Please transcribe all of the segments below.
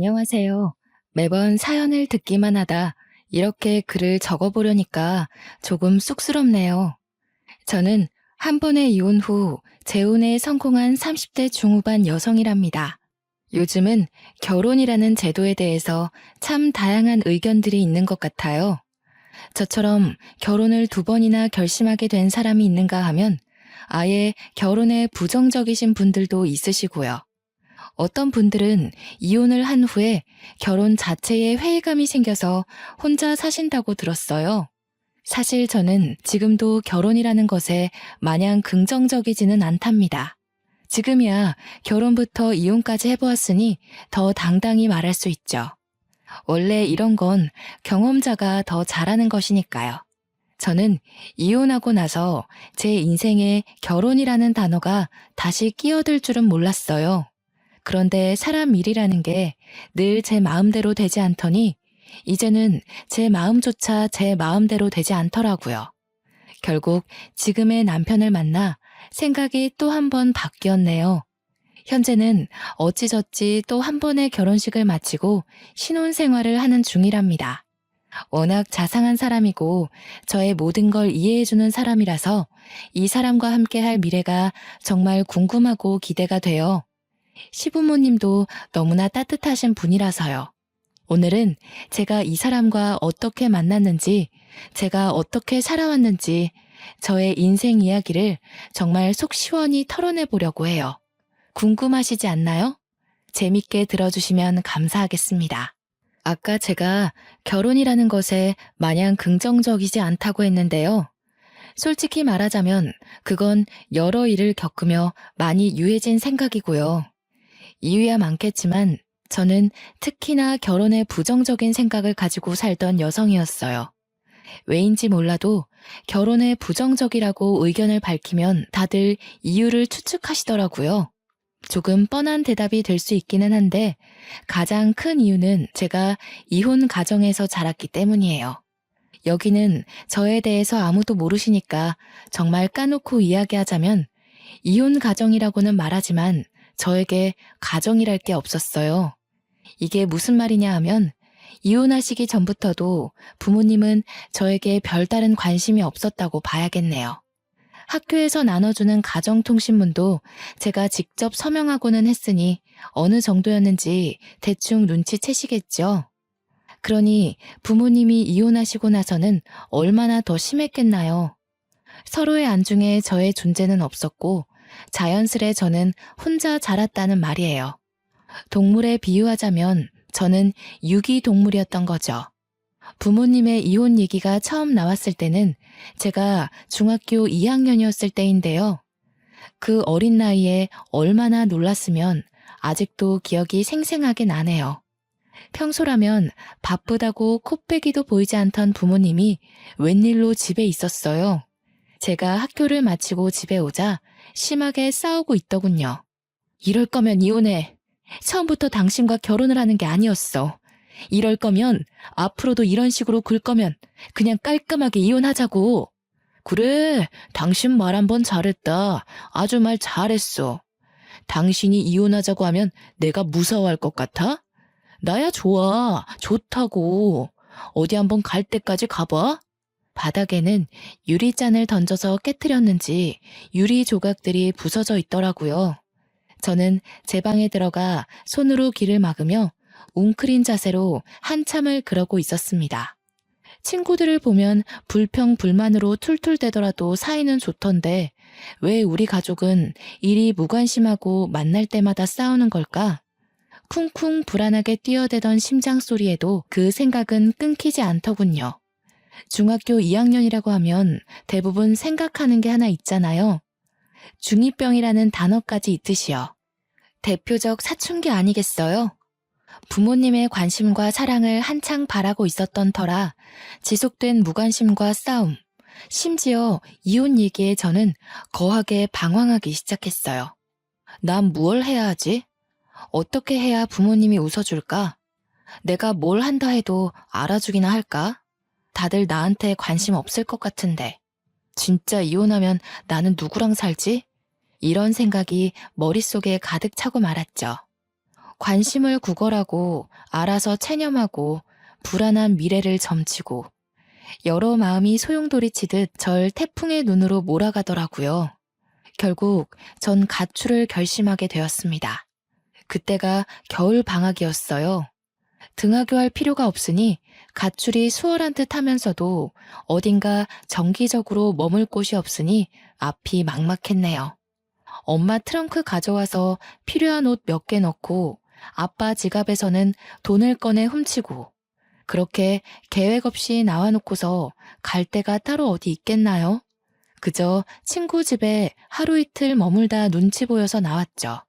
안녕하세요. 매번 사연을 듣기만 하다 이렇게 글을 적어보려니까 조금 쑥스럽네요. 저는 한 번의 이혼 후 재혼에 성공한 30대 중후반 여성이랍니다. 요즘은 결혼이라는 제도에 대해서 참 다양한 의견들이 있는 것 같아요. 저처럼 결혼을 두 번이나 결심하게 된 사람이 있는가 하면 아예 결혼에 부정적이신 분들도 있으시고요. 어떤 분들은 이혼을 한 후에 결혼 자체에 회의감이 생겨서 혼자 사신다고 들었어요. 사실 저는 지금도 결혼이라는 것에 마냥 긍정적이지는 않답니다. 지금이야 결혼부터 이혼까지 해보았으니 더 당당히 말할 수 있죠. 원래 이런 건 경험자가 더 잘하는 것이니까요. 저는 이혼하고 나서 제 인생에 결혼이라는 단어가 다시 끼어들 줄은 몰랐어요. 그런데 사람 일이라는 게 늘 제 마음대로 되지 않더니 이제는 제 마음조차 제 마음대로 되지 않더라고요. 결국 지금의 남편을 만나 생각이 또 한 번 바뀌었네요. 현재는 어찌저찌 또 한 번의 결혼식을 마치고 신혼생활을 하는 중이랍니다. 워낙 자상한 사람이고 저의 모든 걸 이해해주는 사람이라서 이 사람과 함께 할 미래가 정말 궁금하고 기대가 돼요. 시부모님도 너무나 따뜻하신 분이라서요. 오늘은 제가 이 사람과 어떻게 만났는지, 제가 어떻게 살아왔는지, 저의 인생 이야기를 정말 속 시원히 털어내 보려고 해요. 궁금하시지 않나요? 재밌게 들어주시면 감사하겠습니다. 아까 제가 결혼이라는 것에 마냥 긍정적이지 않다고 했는데요. 솔직히 말하자면 그건 여러 일을 겪으며 많이 유해진 생각이고요. 이유야 많겠지만 저는 특히나 결혼에 부정적인 생각을 가지고 살던 여성이었어요. 왜인지 몰라도 결혼에 부정적이라고 의견을 밝히면 다들 이유를 추측하시더라고요. 조금 뻔한 대답이 될 수 있기는 한데 가장 큰 이유는 제가 이혼 가정에서 자랐기 때문이에요. 여기는 저에 대해서 아무도 모르시니까 정말 까놓고 이야기하자면 이혼 가정이라고는 말하지만 저에게 가정이랄 게 없었어요. 이게 무슨 말이냐 하면 이혼하시기 전부터도 부모님은 저에게 별다른 관심이 없었다고 봐야겠네요. 학교에서 나눠주는 가정통신문도 제가 직접 서명하고는 했으니 어느 정도였는지 대충 눈치채시겠죠. 그러니 부모님이 이혼하시고 나서는 얼마나 더 심했겠나요. 서로의 안중에 저의 존재는 없었고 자연스레 저는 혼자 자랐다는 말이에요. 동물에 비유하자면 저는 유기동물이었던 거죠. 부모님의 이혼 얘기가 처음 나왔을 때는 제가 중학교 2학년이었을 때인데요. 그 어린 나이에 얼마나 놀랐으면 아직도 기억이 생생하게 나네요. 평소라면 바쁘다고 코빼기도 보이지 않던 부모님이 웬일로 집에 있었어요. 제가 학교를 마치고 집에 오자 심하게 싸우고 있더군요. 이럴 거면 이혼해. 처음부터 당신과 결혼을 하는 게 아니었어. 이럴 거면 앞으로도 이런 식으로 굴 거면 그냥 깔끔하게 이혼하자고. 그래, 당신 말 한 번 잘했다. 아주 말 잘했어. 당신이 이혼하자고 하면 내가 무서워할 것 같아? 나야 좋아. 좋다고. 어디 한번 갈 때까지 가봐. 바닥에는 유리잔을 던져서 깨트렸는지 유리 조각들이 부서져 있더라고요. 저는 제 방에 들어가 손으로 귀를 막으며 웅크린 자세로 한참을 그러고 있었습니다. 친구들을 보면 불평불만으로 툴툴대더라도 사이는 좋던데 왜 우리 가족은 일이 무관심하고 만날 때마다 싸우는 걸까? 쿵쿵 불안하게 뛰어대던 심장 소리에도 그 생각은 끊기지 않더군요. 중학교 2학년이라고 하면 대부분 생각하는 게 하나 있잖아요. 중2병이라는 단어까지 있듯이요. 대표적 사춘기 아니겠어요? 부모님의 관심과 사랑을 한창 바라고 있었던 터라 지속된 무관심과 싸움, 심지어 이혼 얘기에 저는 거하게 방황하기 시작했어요. 난 뭘 해야 하지? 어떻게 해야 부모님이 웃어줄까? 내가 뭘 한다 해도 알아주기나 할까? 다들 나한테 관심 없을 것 같은데. 진짜 이혼하면 나는 누구랑 살지? 이런 생각이 머릿속에 가득 차고 말았죠. 관심을 구걸하고 알아서 체념하고 불안한 미래를 점치고 여러 마음이 소용돌이치듯 절 태풍의 눈으로 몰아가더라고요. 결국 전 가출을 결심하게 되었습니다. 그때가 겨울 방학이었어요. 등하교할 필요가 없으니 가출이 수월한 듯 하면서도 어딘가 정기적으로 머물 곳이 없으니 앞이 막막했네요. 엄마 트렁크 가져와서 필요한 옷 몇 개 넣고 아빠 지갑에서는 돈을 꺼내 훔치고 그렇게 계획 없이 나와놓고서 갈 데가 따로 어디 있겠나요? 그저 친구 집에 하루 이틀 머물다 눈치 보여서 나왔죠.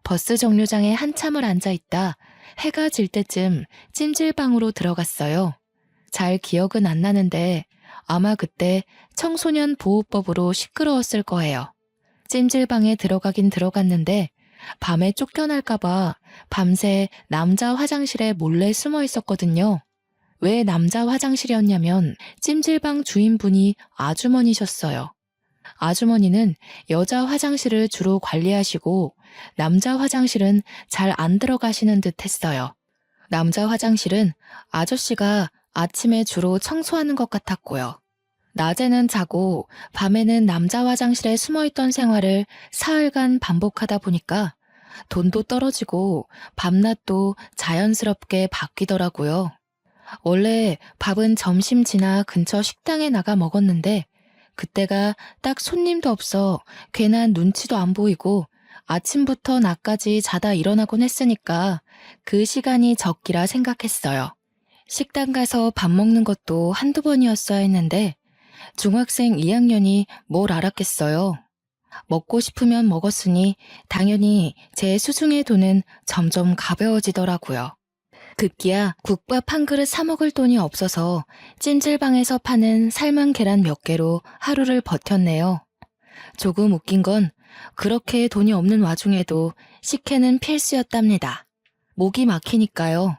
버스 정류장에 한참을 앉아있다 해가 질 때쯤 찜질방으로 들어갔어요. 잘 기억은 안 나는데 아마 그때 청소년 보호법으로 시끄러웠을 거예요. 찜질방에 들어가긴 들어갔는데 밤에 쫓겨날까봐 밤새 남자 화장실에 몰래 숨어 있었거든요. 왜 남자 화장실이었냐면 찜질방 주인분이 아주머니셨어요. 아주머니는 여자 화장실을 주로 관리하시고 남자 화장실은 잘 안 들어가시는 듯 했어요. 남자 화장실은 아저씨가 아침에 주로 청소하는 것 같았고요. 낮에는 자고 밤에는 남자 화장실에 숨어있던 생활을 사흘간 반복하다 보니까 돈도 떨어지고 밤낮도 자연스럽게 바뀌더라고요. 원래 밥은 점심 지나 근처 식당에 나가 먹었는데 그때가 딱 손님도 없어 괜한 눈치도 안 보이고 아침부터 낮까지 자다 일어나곤 했으니까 그 시간이 적기라 생각했어요. 식당 가서 밥 먹는 것도 한두 번이었어야 했는데 중학생 2학년이 뭘 알았겠어요. 먹고 싶으면 먹었으니 당연히 제 수중의 돈은 점점 가벼워지더라고요. 급기야 국밥 한 그릇 사 먹을 돈이 없어서 찜질방에서 파는 삶은 계란 몇 개로 하루를 버텼네요. 조금 웃긴 건 그렇게 돈이 없는 와중에도 식혜는 필수였답니다. 목이 막히니까요.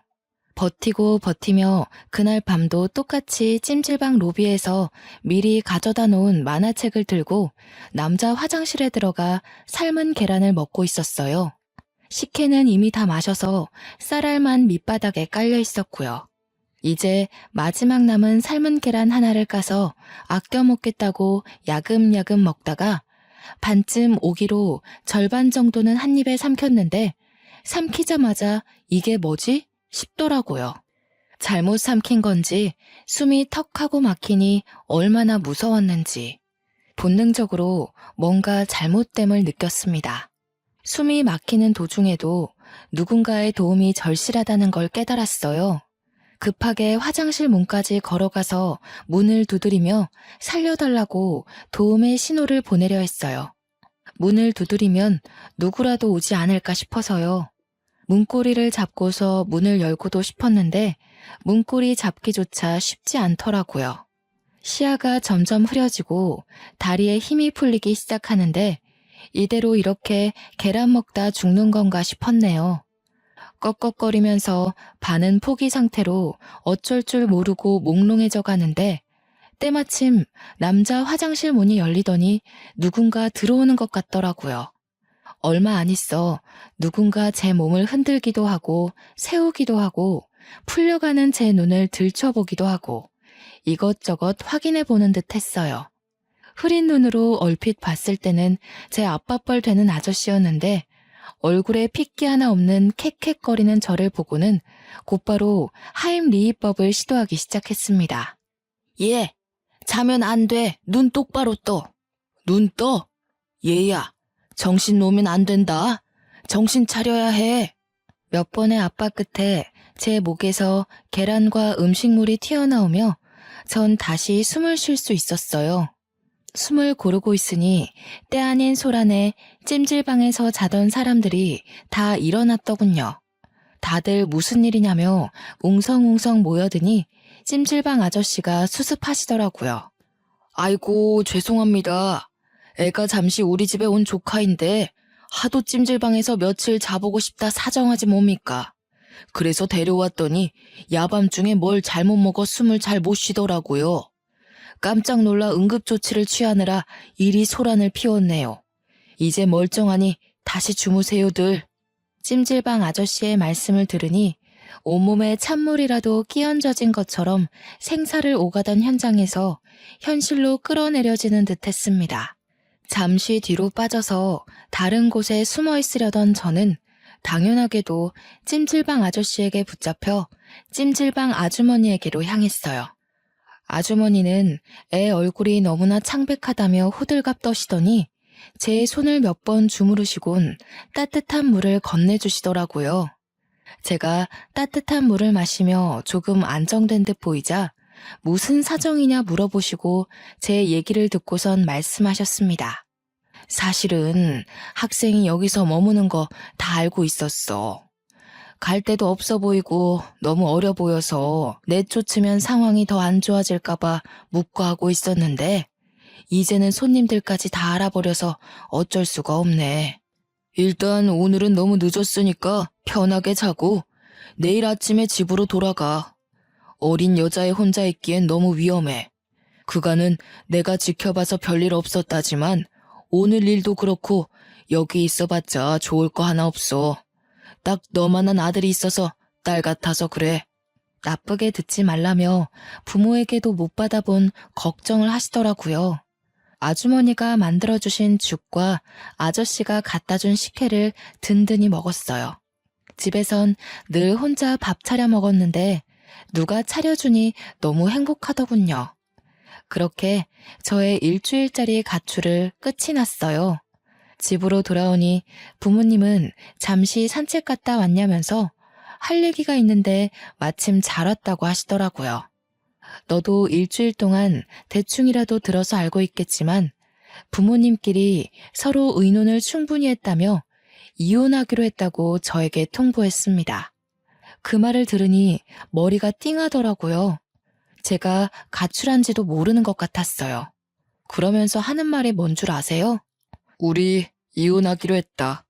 버티고 버티며 그날 밤도 똑같이 찜질방 로비에서 미리 가져다 놓은 만화책을 들고 남자 화장실에 들어가 삶은 계란을 먹고 있었어요. 식혜는 이미 다 마셔서 쌀알만 밑바닥에 깔려 있었고요. 이제 마지막 남은 삶은 계란 하나를 까서 아껴 먹겠다고 야금야금 먹다가 반쯤 오기로 절반 정도는 한 입에 삼켰는데 삼키자마자 이게 뭐지? 싶더라고요. 잘못 삼킨 건지 숨이 턱하고 막히니 얼마나 무서웠는지 본능적으로 뭔가 잘못됨을 느꼈습니다. 숨이 막히는 도중에도 누군가의 도움이 절실하다는 걸 깨달았어요. 급하게 화장실 문까지 걸어가서 문을 두드리며 살려달라고 도움의 신호를 보내려 했어요. 문을 두드리면 누구라도 오지 않을까 싶어서요. 문고리를 잡고서 문을 열고도 싶었는데 문고리 잡기조차 쉽지 않더라고요. 시야가 점점 흐려지고 다리에 힘이 풀리기 시작하는데 이대로 이렇게 계란 먹다 죽는 건가 싶었네요. 꺽꺽거리면서 반은 포기 상태로 어쩔 줄 모르고 몽롱해져 가는데 때마침 남자 화장실 문이 열리더니 누군가 들어오는 것 같더라고요. 얼마 안 있어 누군가 제 몸을 흔들기도 하고 세우기도 하고 풀려가는 제 눈을 들춰보기도 하고 이것저것 확인해 보는 듯 했어요. 흐린 눈으로 얼핏 봤을 때는 제 아빠뻘 되는 아저씨였는데 얼굴에 핏기 하나 없는 캑캑거리는 저를 보고는 곧바로 하임리히법을 시도하기 시작했습니다. 얘, 자면 안 돼. 눈 똑바로 떠. 눈 떠? 얘야, 정신 놓으면 안 된다. 정신 차려야 해. 몇 번의 압박 끝에 제 목에서 계란과 음식물이 튀어나오며 전 다시 숨을 쉴 수 있었어요. 숨을 고르고 있으니 때 아닌 소란에 찜질방에서 자던 사람들이 다 일어났더군요. 다들 무슨 일이냐며 웅성웅성 모여드니 찜질방 아저씨가 수습하시더라고요. 아이고 죄송합니다. 애가 잠시 우리 집에 온 조카인데 하도 찜질방에서 며칠 자보고 싶다 사정하지 뭡니까? 그래서 데려왔더니 야밤중에 뭘 잘못 먹어 숨을 잘 못 쉬더라고요. 깜짝 놀라 응급조치를 취하느라 이리 소란을 피웠네요. 이제 멀쩡하니 다시 주무세요들. 찜질방 아저씨의 말씀을 들으니 온몸에 찬물이라도 끼얹어진 것처럼 생사를 오가던 현장에서 현실로 끌어내려지는 듯했습니다. 잠시 뒤로 빠져서 다른 곳에 숨어 있으려던 저는 당연하게도 찜질방 아저씨에게 붙잡혀 찜질방 아주머니에게로 향했어요. 아주머니는 애 얼굴이 너무나 창백하다며 호들갑 떠시더니 제 손을 몇 번 주무르시곤 따뜻한 물을 건네주시더라고요. 제가 따뜻한 물을 마시며 조금 안정된 듯 보이자 무슨 사정이냐 물어보시고 제 얘기를 듣고선 말씀하셨습니다. 사실은 학생이 여기서 머무는 거 다 알고 있었어. 갈 데도 없어 보이고 너무 어려 보여서 내쫓으면 상황이 더 안 좋아질까봐 묵과하고 있었는데 이제는 손님들까지 다 알아버려서 어쩔 수가 없네. 일단 오늘은 너무 늦었으니까 편하게 자고 내일 아침에 집으로 돌아가. 어린 여자애 혼자 있기엔 너무 위험해. 그간은 내가 지켜봐서 별일 없었다지만 오늘 일도 그렇고 여기 있어봤자 좋을 거 하나 없어. 딱 너만한 아들이 있어서 딸 같아서 그래. 나쁘게 듣지 말라며 부모에게도 못 받아본 걱정을 하시더라고요. 아주머니가 만들어주신 죽과 아저씨가 갖다준 식혜를 든든히 먹었어요. 집에선 늘 혼자 밥 차려 먹었는데 누가 차려주니 너무 행복하더군요. 그렇게 저의 일주일짜리 가출을 끝이 났어요. 집으로 돌아오니 부모님은 잠시 산책 갔다 왔냐면서 할 얘기가 있는데 마침 잘 왔다고 하시더라고요. 너도 일주일 동안 대충이라도 들어서 알고 있겠지만 부모님끼리 서로 의논을 충분히 했다며 이혼하기로 했다고 저에게 통보했습니다. 그 말을 들으니 머리가 띵하더라고요. 제가 가출한지도 모르는 것 같았어요. 그러면서 하는 말이 뭔 줄 아세요? 우리 이혼하기로 했다.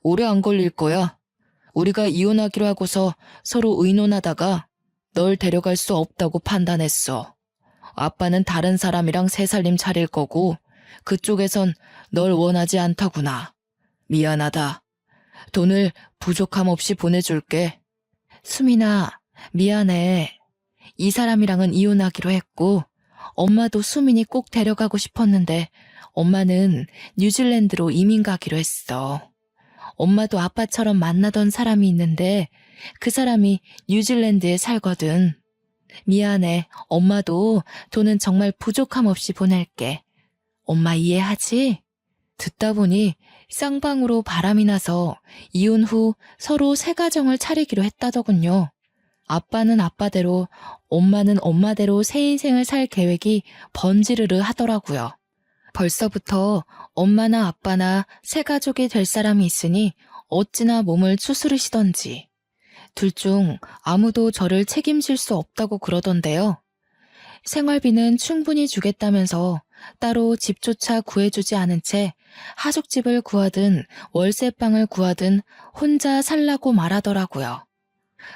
오래 안 걸릴 거야. 우리가 이혼하기로 하고서 서로 의논하다가 널 데려갈 수 없다고 판단했어. 아빠는 다른 사람이랑 새 살림 차릴 거고 그쪽에선 널 원하지 않다구나. 미안하다. 돈을 부족함 없이 보내줄게. 수민아, 미안해. 이 사람이랑은 이혼하기로 했고 엄마도 수민이 꼭 데려가고 싶었는데 엄마는 뉴질랜드로 이민 가기로 했어. 엄마도 아빠처럼 만나던 사람이 있는데 그 사람이 뉴질랜드에 살거든. 미안해. 엄마도 돈은 정말 부족함 없이 보낼게. 엄마 이해하지? 듣다 보니 쌍방으로 바람이 나서 이혼 후 서로 새 가정을 차리기로 했다더군요. 아빠는 아빠대로, 엄마는 엄마대로 새 인생을 살 계획이 번지르르 하더라고요. 벌써부터 엄마나 아빠나 새 가족이 될 사람이 있으니 어찌나 몸을 추스르시던지. 둘 중 아무도 저를 책임질 수 없다고 그러던데요. 생활비는 충분히 주겠다면서 따로 집조차 구해주지 않은 채 하숙집을 구하든 월세방을 구하든 혼자 살라고 말하더라고요.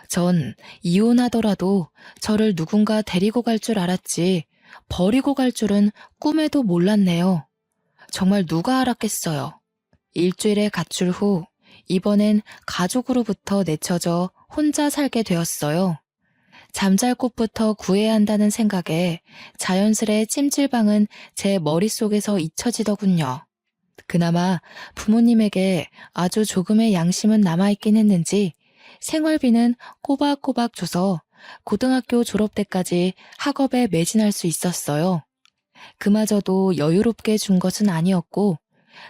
전 이혼하더라도 저를 누군가 데리고 갈 줄 알았지 버리고 갈 줄은 꿈에도 몰랐네요. 정말 누가 알았겠어요. 일주일의 가출 후 이번엔 가족으로부터 내쳐져 혼자 살게 되었어요. 잠잘 곳부터 구해야 한다는 생각에 자연스레 찜질방은 제 머릿속에서 잊혀지더군요. 그나마 부모님에게 아주 조금의 양심은 남아있긴 했는지 생활비는 꼬박꼬박 줘서 고등학교 졸업 때까지 학업에 매진할 수 있었어요. 그마저도 여유롭게 준 것은 아니었고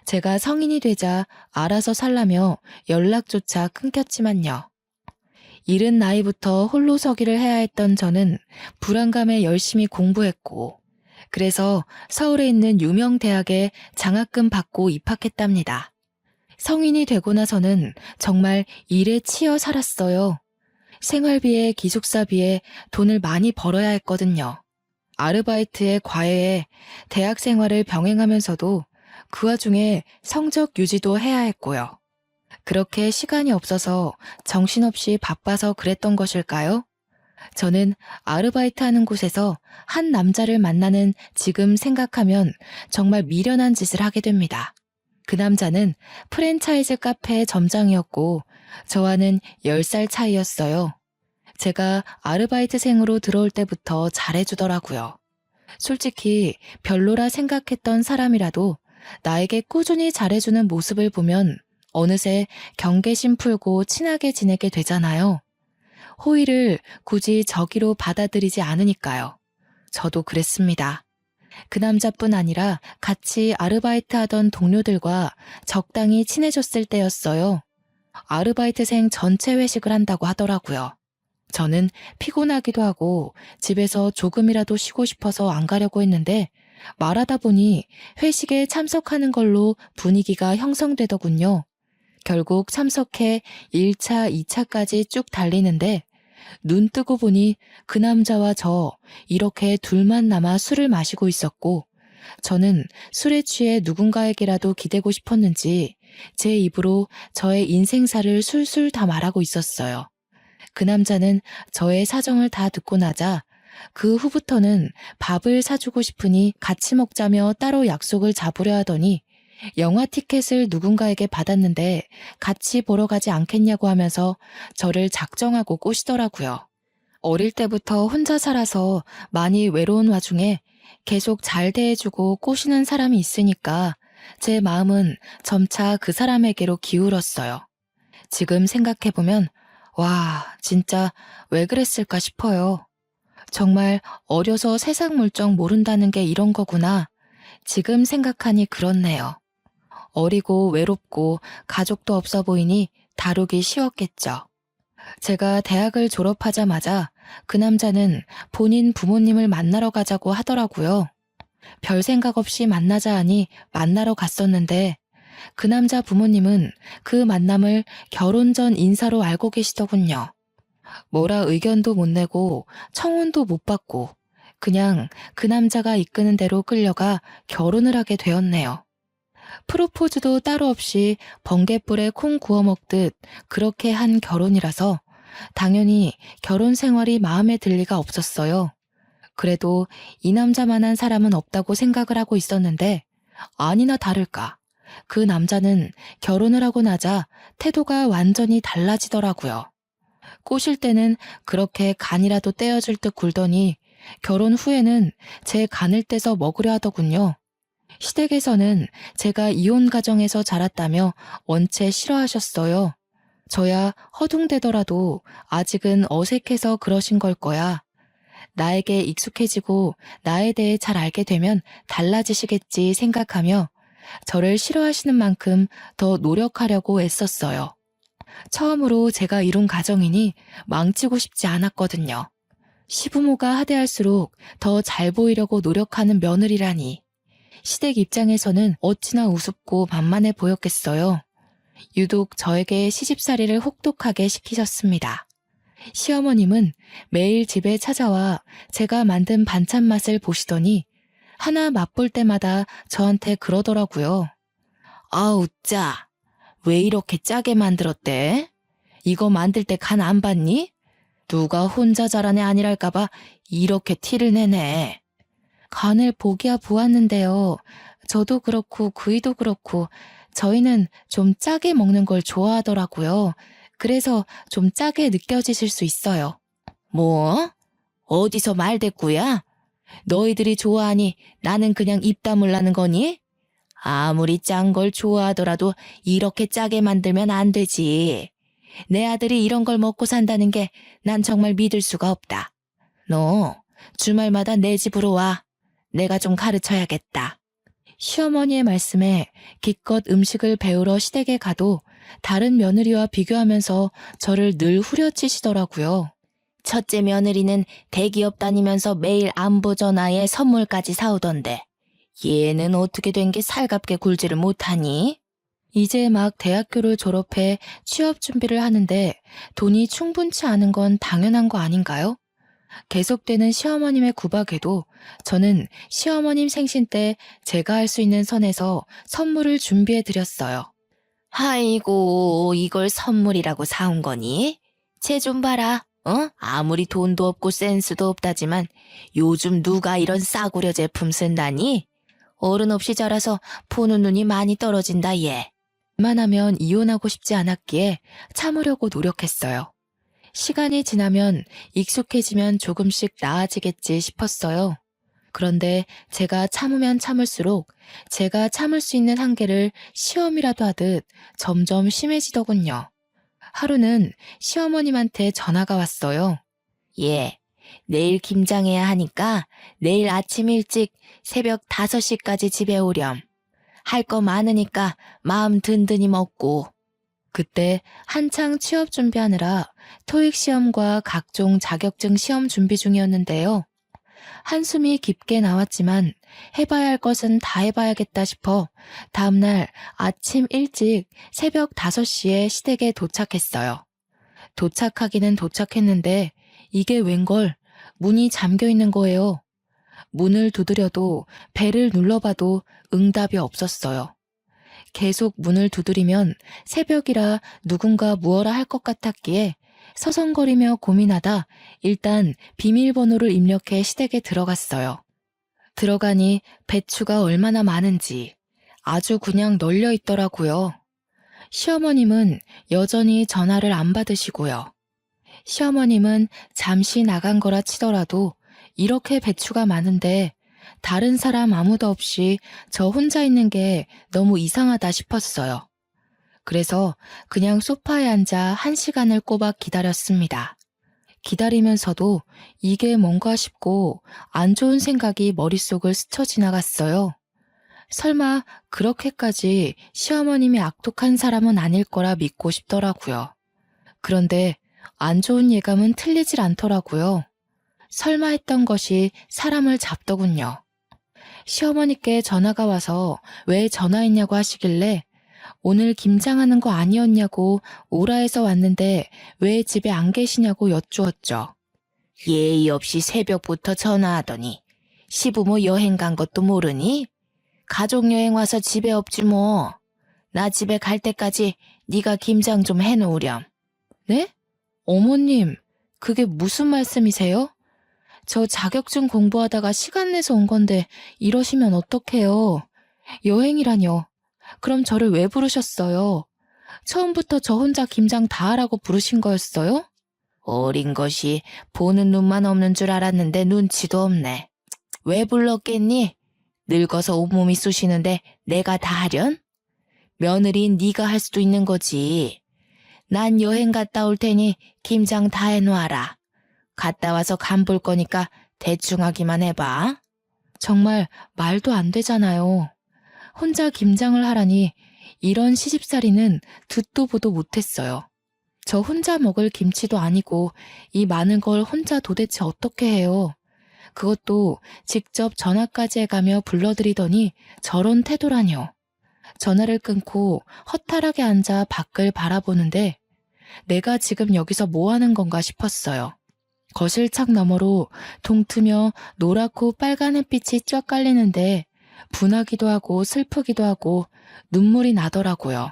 제가 성인이 되자 알아서 살라며 연락조차 끊겼지만요. 이른 나이부터 홀로서기를 해야 했던 저는 불안감에 열심히 공부했고 그래서 서울에 있는 유명 대학에 장학금 받고 입학했답니다. 성인이 되고 나서는 정말 일에 치여 살았어요. 생활비에 기숙사비에 돈을 많이 벌어야 했거든요. 아르바이트에 과외에 대학 생활을 병행하면서도 그 와중에 성적 유지도 해야 했고요. 그렇게 시간이 없어서 정신없이 바빠서 그랬던 것일까요? 저는 아르바이트 하는 곳에서 한 남자를 만나는 지금 생각하면 정말 미련한 짓을 하게 됩니다. 그 남자는 프랜차이즈 카페 점장이었고 저와는 10살 차이였어요. 제가 아르바이트생으로 들어올 때부터 잘해주더라고요. 솔직히 별로라 생각했던 사람이라도 나에게 꾸준히 잘해주는 모습을 보면 어느새 경계심 풀고 친하게 지내게 되잖아요. 호의를 굳이 저기로 받아들이지 않으니까요. 저도 그랬습니다. 그 남자뿐 아니라 같이 아르바이트 하던 동료들과 적당히 친해졌을 때였어요. 아르바이트생 전체 회식을 한다고 하더라고요. 저는 피곤하기도 하고 집에서 조금이라도 쉬고 싶어서 안 가려고 했는데 말하다 보니 회식에 참석하는 걸로 분위기가 형성되더군요. 결국 참석해 1차, 2차까지 쭉 달리는데 눈 뜨고 보니 그 남자와 저 이렇게 둘만 남아 술을 마시고 있었고 저는 술에 취해 누군가에게라도 기대고 싶었는지 제 입으로 저의 인생사를 술술 다 말하고 있었어요. 그 남자는 저의 사정을 다 듣고 나자 그 후부터는 밥을 사주고 싶으니 같이 먹자며 따로 약속을 잡으려 하더니 영화 티켓을 누군가에게 받았는데 같이 보러 가지 않겠냐고 하면서 저를 작정하고 꼬시더라고요. 어릴 때부터 혼자 살아서 많이 외로운 와중에 계속 잘 대해주고 꼬시는 사람이 있으니까 제 마음은 점차 그 사람에게로 기울었어요. 지금 생각해보면 와, 진짜 왜 그랬을까 싶어요. 정말 어려서 세상 물정 모른다는 게 이런 거구나. 지금 생각하니 그렇네요. 어리고 외롭고 가족도 없어 보이니 다루기 쉬웠겠죠. 제가 대학을 졸업하자마자 그 남자는 본인 부모님을 만나러 가자고 하더라고요. 별 생각 없이 만나자 하니 만나러 갔었는데 그 남자 부모님은 그 만남을 결혼 전 인사로 알고 계시더군요. 뭐라 의견도 못 내고 청혼도 못 받고 그냥 그 남자가 이끄는 대로 끌려가 결혼을 하게 되었네요. 프로포즈도 따로 없이 번갯불에 콩 구워 먹듯 그렇게 한 결혼이라서 당연히 결혼 생활이 마음에 들 리가 없었어요. 그래도 이 남자만한 사람은 없다고 생각을 하고 있었는데 아니나 다를까. 그 남자는 결혼을 하고 나자 태도가 완전히 달라지더라고요. 꼬실 때는 그렇게 간이라도 떼어줄 듯 굴더니 결혼 후에는 제 간을 떼서 먹으려 하더군요. 시댁에서는 제가 이혼 가정에서 자랐다며 원체 싫어하셨어요. 저야 허둥대더라도 아직은 어색해서 그러신 걸 거야. 나에게 익숙해지고 나에 대해 잘 알게 되면 달라지시겠지 생각하며 저를 싫어하시는 만큼 더 노력하려고 애썼어요. 처음으로 제가 이룬 가정이니 망치고 싶지 않았거든요. 시부모가 하대할수록 더 잘 보이려고 노력하는 며느리라니. 시댁 입장에서는 어찌나 우습고 만만해 보였겠어요. 유독 저에게 시집살이를 혹독하게 시키셨습니다. 시어머님은 매일 집에 찾아와 제가 만든 반찬 맛을 보시더니 하나 맛볼 때마다 저한테 그러더라고요. 아우 짜, 왜 이렇게 짜게 만들었대? 이거 만들 때 간 안 봤니? 누가 혼자 잘한 애 아니랄까봐 이렇게 티를 내네. 간을 보기야 보았는데요. 저도 그렇고 그이도 그렇고 저희는 좀 짜게 먹는 걸 좋아하더라고요. 그래서 좀 짜게 느껴지실 수 있어요. 뭐? 어디서 말대꾸야? 너희들이 좋아하니 나는 그냥 입 다물라는 거니? 아무리 짠 걸 좋아하더라도 이렇게 짜게 만들면 안 되지. 내 아들이 이런 걸 먹고 산다는 게 난 정말 믿을 수가 없다. 너 주말마다 내 집으로 와. 내가 좀 가르쳐야겠다. 시어머니의 말씀에 기껏 음식을 배우러 시댁에 가도 다른 며느리와 비교하면서 저를 늘 후려치시더라고요. 첫째 며느리는 대기업 다니면서 매일 안부 전화에 선물까지 사오던데 얘는 어떻게 된 게 살갑게 굴지를 못하니? 이제 막 대학교를 졸업해 취업 준비를 하는데 돈이 충분치 않은 건 당연한 거 아닌가요? 계속되는 시어머님의 구박에도 저는 시어머님 생신 때 제가 할 수 있는 선에서 선물을 준비해 드렸어요. 아이고, 이걸 선물이라고 사온 거니? 쟤 좀 봐라. 아무리 돈도 없고 센스도 없다지만 요즘 누가 이런 싸구려 제품 쓴다니? 어른 없이 자라서 보는 눈이 많이 떨어진다 얘. 웬만하면 이혼하고 싶지 않았기에 참으려고 노력했어요. 시간이 지나면 익숙해지면 조금씩 나아지겠지 싶었어요. 그런데 제가 참으면 참을수록 제가 참을 수 있는 한계를 시험이라도 하듯 점점 심해지더군요. 하루는 시어머님한테 전화가 왔어요. 얘, 내일 김장해야 하니까 내일 아침 일찍 새벽 5시까지 집에 오렴. 할 거 많으니까 마음 든든히 먹고. 그때 한창 취업 준비하느라 토익 시험과 각종 자격증 시험 준비 중이었는데요. 한숨이 깊게 나왔지만 해봐야 할 것은 다 해봐야겠다 싶어 다음날 아침 일찍 새벽 5시에 시댁에 도착했어요. 도착하기는 도착했는데 이게 웬걸 문이 잠겨 있는 거예요. 문을 두드려도 벨을 눌러봐도 응답이 없었어요. 계속 문을 두드리면 새벽이라 누군가 무어라 할 것 같았기에 서성거리며 고민하다 일단 비밀번호를 입력해 시댁에 들어갔어요. 들어가니 배추가 얼마나 많은지 아주 그냥 널려 있더라고요. 시어머님은 여전히 전화를 안 받으시고요. 시어머님은 잠시 나간 거라 치더라도 이렇게 배추가 많은데 다른 사람 아무도 없이 저 혼자 있는 게 너무 이상하다 싶었어요. 그래서 그냥 소파에 앉아 1시간을 꼬박 기다렸습니다. 기다리면서도 이게 뭔가 싶고 안 좋은 생각이 머릿속을 스쳐 지나갔어요. 설마 그렇게까지 시어머님이 악독한 사람은 아닐 거라 믿고 싶더라고요. 그런데 안 좋은 예감은 틀리질 않더라고요. 설마 했던 것이 사람을 잡더군요. 시어머니께 전화가 와서 왜 전화했냐고 하시길래 오늘 김장하는 거 아니었냐고 오라 해서 왔는데 왜 집에 안 계시냐고 여쭈었죠. 예의 없이 새벽부터 전화하더니 시부모 여행 간 것도 모르니? 가족여행 와서 집에 없지 뭐. 나 집에 갈 때까지 네가 김장 좀 해놓으렴. 네? 어머님, 그게 무슨 말씀이세요? 저 자격증 공부하다가 시간 내서 온 건데 이러시면 어떡해요? 여행이라뇨. 그럼 저를 왜 부르셨어요? 처음부터 저 혼자 김장 다 하라고 부르신 거였어요? 어린 것이 보는 눈만 없는 줄 알았는데 눈치도 없네. 왜 불렀겠니? 늙어서 온몸이 쑤시는데 내가 다 하련? 며느리인 네가 할 수도 있는 거지. 난 여행 갔다 올 테니 김장 다 해놓아라. 갔다 와서 간 볼 거니까 대충 하기만 해봐. 정말 말도 안 되잖아요. 혼자 김장을 하라니 이런 시집살이는 듣도 보도 못했어요. 저 혼자 먹을 김치도 아니고 이 많은 걸 혼자 도대체 어떻게 해요? 그것도 직접 전화까지 해가며 불러드리더니 저런 태도라뇨. 전화를 끊고 허탈하게 앉아 밖을 바라보는데 내가 지금 여기서 뭐 하는 건가 싶었어요. 거실 창 너머로 동트며 노랗고 빨간 햇빛이 쫙 깔리는데 분하기도 하고 슬프기도 하고 눈물이 나더라고요.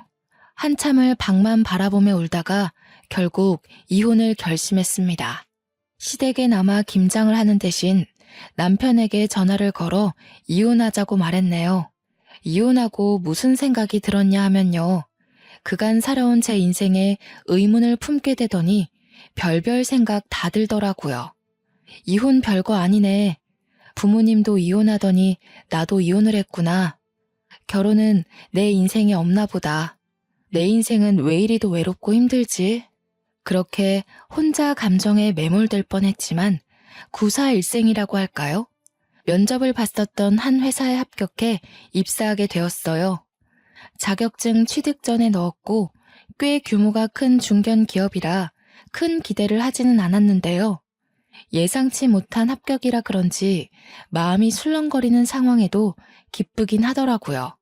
한참을 밖만 바라보며 울다가 결국 이혼을 결심했습니다. 시댁에 남아 김장을 하는 대신 남편에게 전화를 걸어 이혼하자고 말했네요. 이혼하고 무슨 생각이 들었냐 하면요. 그간 살아온 제 인생에 의문을 품게 되더니 별별 생각 다 들더라고요. 이혼 별거 아니네. 부모님도 이혼하더니 나도 이혼을 했구나. 결혼은 내 인생에 없나 보다. 내 인생은 왜 이리도 외롭고 힘들지? 그렇게 혼자 감정에 매몰될 뻔했지만 구사일생이라고 할까요? 면접을 봤었던 한 회사에 합격해 입사하게 되었어요. 자격증 취득 전에 넣었고 꽤 규모가 큰 중견 기업이라 큰 기대를 하지는 않았는데요. 예상치 못한 합격이라 그런지 마음이 술렁거리는 상황에도 기쁘긴 하더라고요.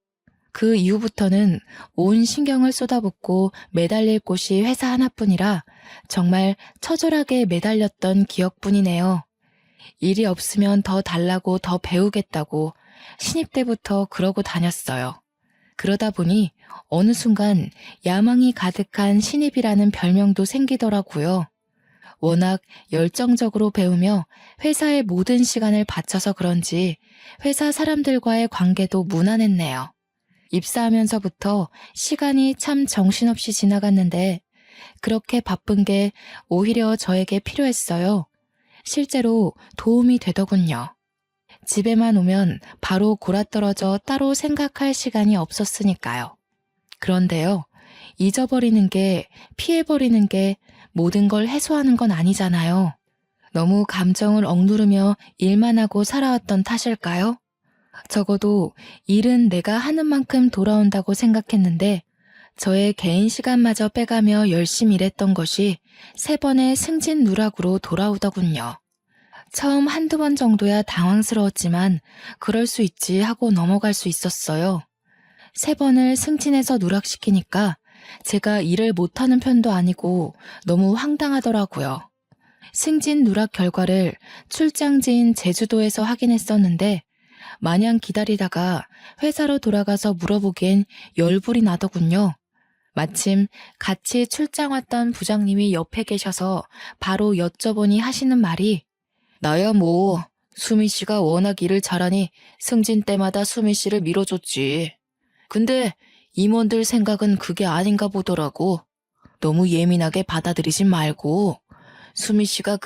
그 이후부터는 온 신경을 쏟아붓고 매달릴 곳이 회사 하나뿐이라 정말 처절하게 매달렸던 기억뿐이네요. 일이 없으면 더 달라고 더 배우겠다고 신입 때부터 그러고 다녔어요. 그러다 보니 어느 순간 야망이 가득한 신입이라는 별명도 생기더라고요. 워낙 열정적으로 배우며 회사의 모든 시간을 바쳐서 그런지 회사 사람들과의 관계도 무난했네요. 입사하면서부터 시간이 참 정신없이 지나갔는데 그렇게 바쁜 게 오히려 저에게 필요했어요. 실제로 도움이 되더군요. 집에만 오면 바로 골아떨어져 따로 생각할 시간이 없었으니까요. 그런데요, 잊어버리는 게, 피해버리는 게 모든 걸 해소하는 건 아니잖아요. 너무 감정을 억누르며 일만 하고 살아왔던 탓일까요? 적어도 일은 내가 하는 만큼 돌아온다고 생각했는데 저의 개인 시간마저 빼가며 열심히 일했던 것이 3번의 승진 누락으로 돌아오더군요. 처음 한두 번 정도야 당황스러웠지만 그럴 수 있지 하고 넘어갈 수 있었어요. 3번을 승진해서 누락시키니까 제가 일을 못하는 편도 아니고 너무 황당하더라고요. 승진 누락 결과를 출장지인 제주도에서 확인했었는데 마냥 기다리다가 회사로 돌아가서 물어보기엔 열불이 나더군요. 마침 같이 출장 왔던 부장님이 옆에 계셔서 바로 여쭤보니 하시는 말이 나야 뭐 수미 씨가 워낙 일을 잘하니 승진 때마다 수미 씨를 밀어줬지. 근데 임원들 생각은 그게 아닌가 보더라고. 너무 예민하게 받아들이지 말고 수미 씨가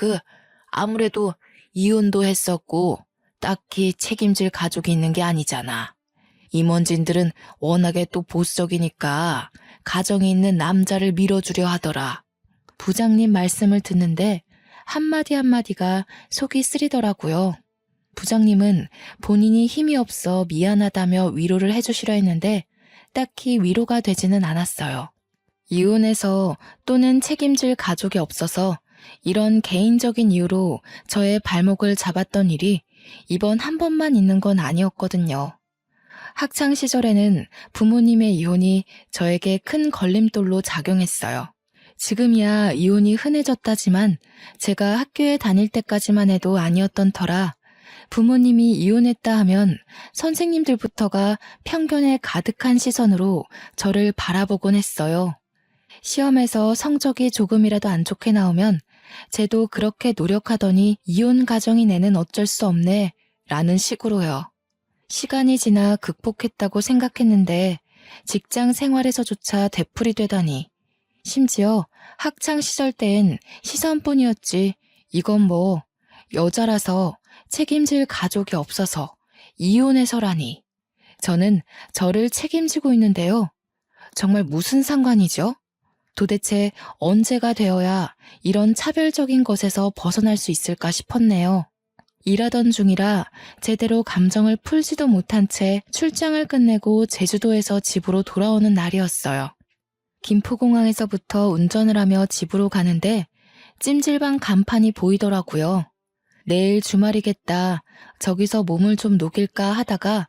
아무래도 이혼도 했었고 딱히 책임질 가족이 있는 게 아니잖아. 임원진들은 워낙에 또 보수적이니까 가정이 있는 남자를 밀어주려 하더라. 부장님 말씀을 듣는데 한마디 한마디가 속이 쓰리더라고요. 부장님은 본인이 힘이 없어 미안하다며 위로를 해주시려 했는데 딱히 위로가 되지는 않았어요. 이혼해서 또는 책임질 가족이 없어서 이런 개인적인 이유로 저의 발목을 잡았던 일이 이번 한 번만 있는 건 아니었거든요. 학창 시절에는 부모님의 이혼이 저에게 큰 걸림돌로 작용했어요. 지금이야 이혼이 흔해졌다지만 제가 학교에 다닐 때까지만 해도 아니었던 터라 부모님이 이혼했다 하면 선생님들부터가 편견에 가득한 시선으로 저를 바라보곤 했어요. 시험에서 성적이 조금이라도 안 좋게 나오면 쟤도 그렇게 노력하더니 이혼 가정이네는 어쩔 수 없네 라는 식으로요. 시간이 지나 극복했다고 생각했는데 직장 생활에서조차 되풀이 되다니. 심지어 학창 시절 땐 시선뿐이었지 이건 뭐 여자라서 책임질 가족이 없어서 이혼해서라니. 저는 저를 책임지고 있는데요. 정말 무슨 상관이죠? 도대체 언제가 되어야 이런 차별적인 것에서 벗어날 수 있을까 싶었네요. 일하던 중이라 제대로 감정을 풀지도 못한 채 출장을 끝내고 제주도에서 집으로 돌아오는 날이었어요. 김포공항에서부터 운전을 하며 집으로 가는데 찜질방 간판이 보이더라고요. 내일 주말이겠다. 저기서 몸을 좀 녹일까 하다가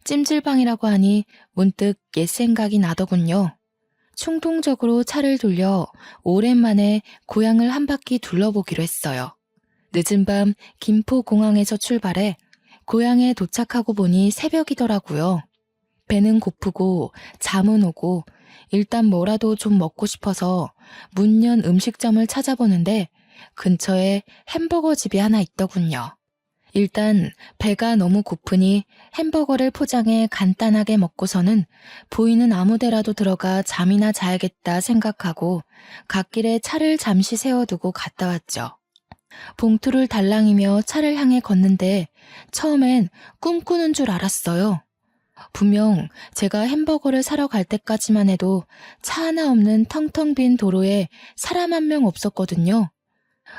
찜질방이라고 하니 문득 옛 생각이 나더군요. 충동적으로 차를 돌려 오랜만에 고향을 한 바퀴 둘러보기로 했어요. 늦은 밤 김포공항에서 출발해 고향에 도착하고 보니 새벽이더라고요. 배는 고프고 잠은 오고 일단 뭐라도 좀 먹고 싶어서 문 연 음식점을 찾아보는데 근처에 햄버거 집이 하나 있더군요. 일단 배가 너무 고프니 햄버거를 포장해 간단하게 먹고서는 보이는 아무 데라도 들어가 잠이나 자야겠다 생각하고 갓길에 차를 잠시 세워두고 갔다 왔죠. 봉투를 달랑이며 차를 향해 걷는데 처음엔 꿈꾸는 줄 알았어요. 분명 제가 햄버거를 사러 갈 때까지만 해도 차 하나 없는 텅텅 빈 도로에 사람 한 명 없었거든요.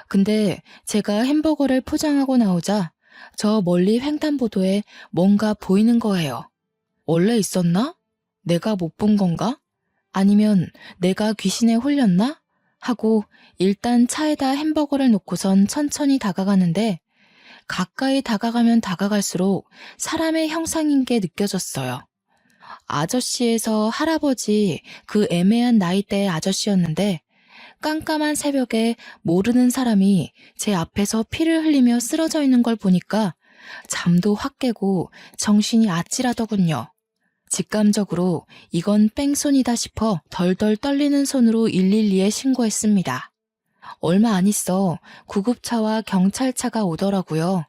근데 제가 햄버거를 포장하고 나오자 저 멀리 횡단보도에 뭔가 보이는 거예요. 원래 있었나? 내가 못 본 건가? 아니면 내가 귀신에 홀렸나? 하고 일단 차에다 햄버거를 놓고선 천천히 다가가는데 가까이 다가가면 다가갈수록 사람의 형상인 게 느껴졌어요. 아저씨에서 할아버지 그 애매한 나이대의 아저씨였는데 깜깜한 새벽에 모르는 사람이 제 앞에서 피를 흘리며 쓰러져 있는 걸 보니까 잠도 확 깨고 정신이 아찔하더군요. 직감적으로 이건 뺑소니다 싶어 덜덜 떨리는 손으로 112에 신고했습니다. 얼마 안 있어 구급차와 경찰차가 오더라고요.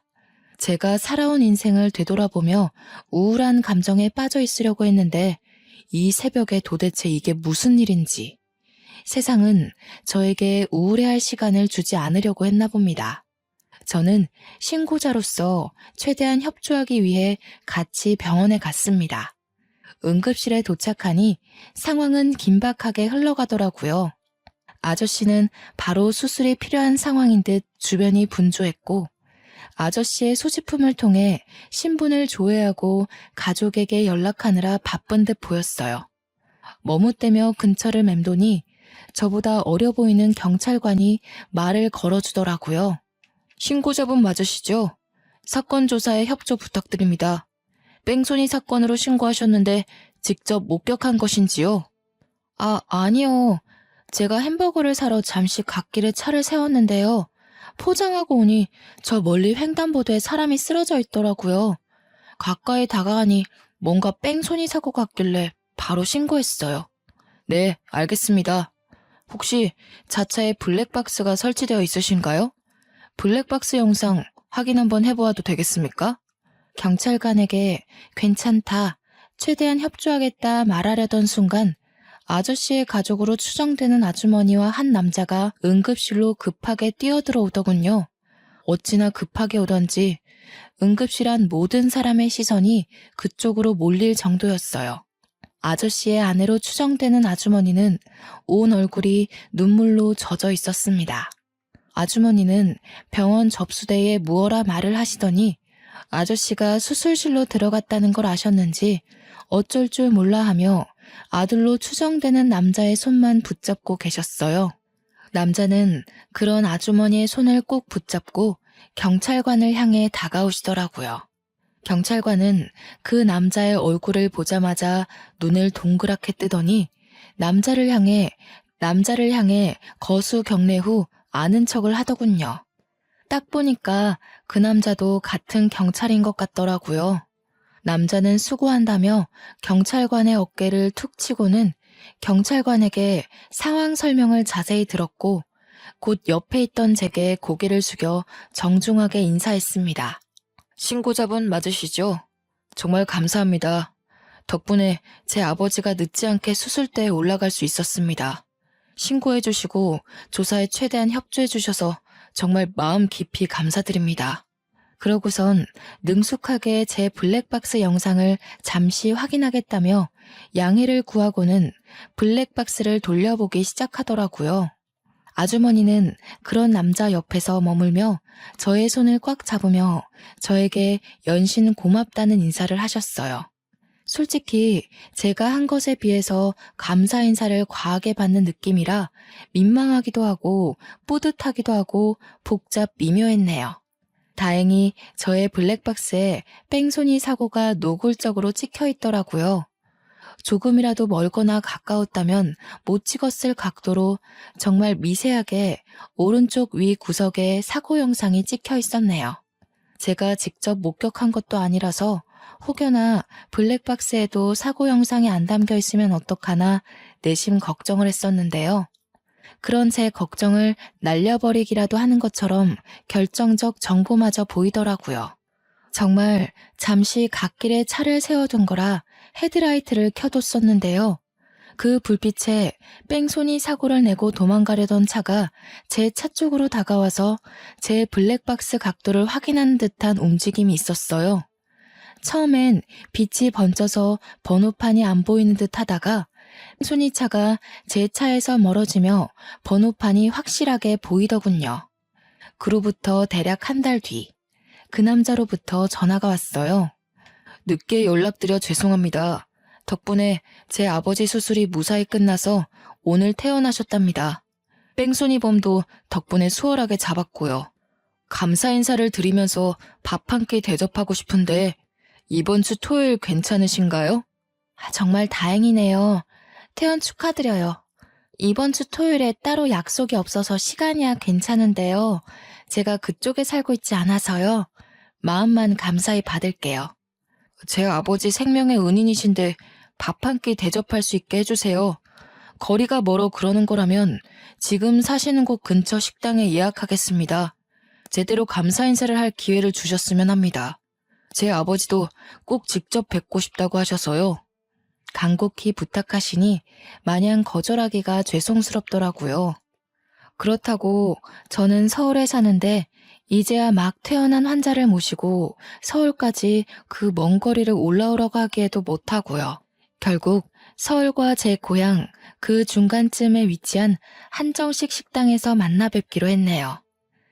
제가 살아온 인생을 되돌아보며 우울한 감정에 빠져 있으려고 했는데 이 새벽에 도대체 이게 무슨 일인지. 세상은 저에게 우울해할 시간을 주지 않으려고 했나 봅니다. 저는 신고자로서 최대한 협조하기 위해 같이 병원에 갔습니다. 응급실에 도착하니 상황은 긴박하게 흘러가더라고요. 아저씨는 바로 수술이 필요한 상황인 듯 주변이 분주했고, 아저씨의 소지품을 통해 신분을 조회하고 가족에게 연락하느라 바쁜 듯 보였어요. 머뭇대며 근처를 맴도니 저보다 어려 보이는 경찰관이 말을 걸어주더라고요. 신고자분 맞으시죠? 사건 조사에 협조 부탁드립니다. 뺑소니 사건으로 신고하셨는데 직접 목격한 것인지요? 아니요. 제가 햄버거를 사러 잠시 갓길에 차를 세웠는데요. 포장하고 오니 저 멀리 횡단보도에 사람이 쓰러져 있더라고요. 가까이 다가가니 뭔가 뺑소니 사고 같길래 바로 신고했어요. 네, 알겠습니다. 혹시 자차에 블랙박스가 설치되어 있으신가요? 블랙박스 영상 확인 한번 해보아도 되겠습니까? 경찰관에게 괜찮다, 최대한 협조하겠다 말하려던 순간 아저씨의 가족으로 추정되는 아주머니와 한 남자가 응급실로 급하게 뛰어들어오더군요. 어찌나 급하게 오던지 응급실 안 모든 사람의 시선이 그쪽으로 몰릴 정도였어요. 아저씨의 아내로 추정되는 아주머니는 온 얼굴이 눈물로 젖어 있었습니다. 아주머니는 병원 접수대에 무어라 말을 하시더니 아저씨가 수술실로 들어갔다는 걸 아셨는지 어쩔 줄 몰라 하며 아들로 추정되는 남자의 손만 붙잡고 계셨어요. 남자는 그런 아주머니의 손을 꼭 붙잡고 경찰관을 향해 다가오시더라고요. 경찰관은 그 남자의 얼굴을 보자마자 눈을 동그랗게 뜨더니 남자를 향해 거수 경례 후 아는 척을 하더군요. 딱 보니까 그 남자도 같은 경찰인 것 같더라고요. 남자는 수고한다며 경찰관의 어깨를 툭 치고는 경찰관에게 상황 설명을 자세히 들었고 곧 옆에 있던 제게 고개를 숙여 정중하게 인사했습니다. 신고자분 맞으시죠? 정말 감사합니다. 덕분에 제 아버지가 늦지 않게 수술대에 올라갈 수 있었습니다. 신고해 주시고 조사에 최대한 협조해 주셔서 정말 마음 깊이 감사드립니다. 그러고선 능숙하게 제 블랙박스 영상을 잠시 확인하겠다며 양해를 구하고는 블랙박스를 돌려보기 시작하더라고요. 아주머니는 그런 남자 옆에서 머물며 저의 손을 꽉 잡으며 저에게 연신 고맙다는 인사를 하셨어요. 솔직히 제가 한 것에 비해서 감사 인사를 과하게 받는 느낌이라 민망하기도 하고 뿌듯하기도 하고 복잡 미묘했네요. 다행히 저의 블랙박스에 뺑소니 사고가 노골적으로 찍혀 있더라고요. 조금이라도 멀거나 가까웠다면 못 찍었을 각도로 정말 미세하게 오른쪽 위 구석에 사고 영상이 찍혀 있었네요. 제가 직접 목격한 것도 아니라서 혹여나 블랙박스에도 사고 영상이 안 담겨 있으면 어떡하나 내심 걱정을 했었는데요. 그런 제 걱정을 날려버리기라도 하는 것처럼 결정적 정보마저 보이더라고요. 정말 잠시 갓길에 차를 세워둔 거라 헤드라이트를 켜뒀었는데요. 그 불빛에 뺑소니 사고를 내고 도망가려던 차가 제 차 쪽으로 다가와서 제 블랙박스 각도를 확인하는 듯한 움직임이 있었어요. 처음엔 빛이 번져서 번호판이 안 보이는 듯 하다가 뺑소니차가 제 차에서 멀어지며 번호판이 확실하게 보이더군요. 그로부터 대략 한 달 뒤, 그 남자로부터 전화가 왔어요. 늦게 연락드려 죄송합니다. 덕분에 제 아버지 수술이 무사히 끝나서 오늘 퇴원하셨답니다. 뺑소니범도 덕분에 수월하게 잡았고요. 감사 인사를 드리면서 밥 한 끼 대접하고 싶은데 이번 주 토요일 괜찮으신가요? 정말 다행이네요. 퇴원 축하드려요. 이번 주 토요일에 따로 약속이 없어서 시간이야 괜찮은데요. 제가 그쪽에 살고 있지 않아서요. 마음만 감사히 받을게요. 제 아버지 생명의 은인이신데 밥 한 끼 대접할 수 있게 해주세요. 거리가 멀어 그러는 거라면 지금 사시는 곳 근처 식당에 예약하겠습니다. 제대로 감사 인사를 할 기회를 주셨으면 합니다. 제 아버지도 꼭 직접 뵙고 싶다고 하셔서요. 간곡히 부탁하시니 마냥 거절하기가 죄송스럽더라고요. 그렇다고 저는 서울에 사는데 이제야 막 퇴원한 환자를 모시고 서울까지 그 먼 거리를 올라오라고 하기에도 못하고요. 결국 서울과 제 고향 그 중간쯤에 위치한 한정식 식당에서 만나 뵙기로 했네요.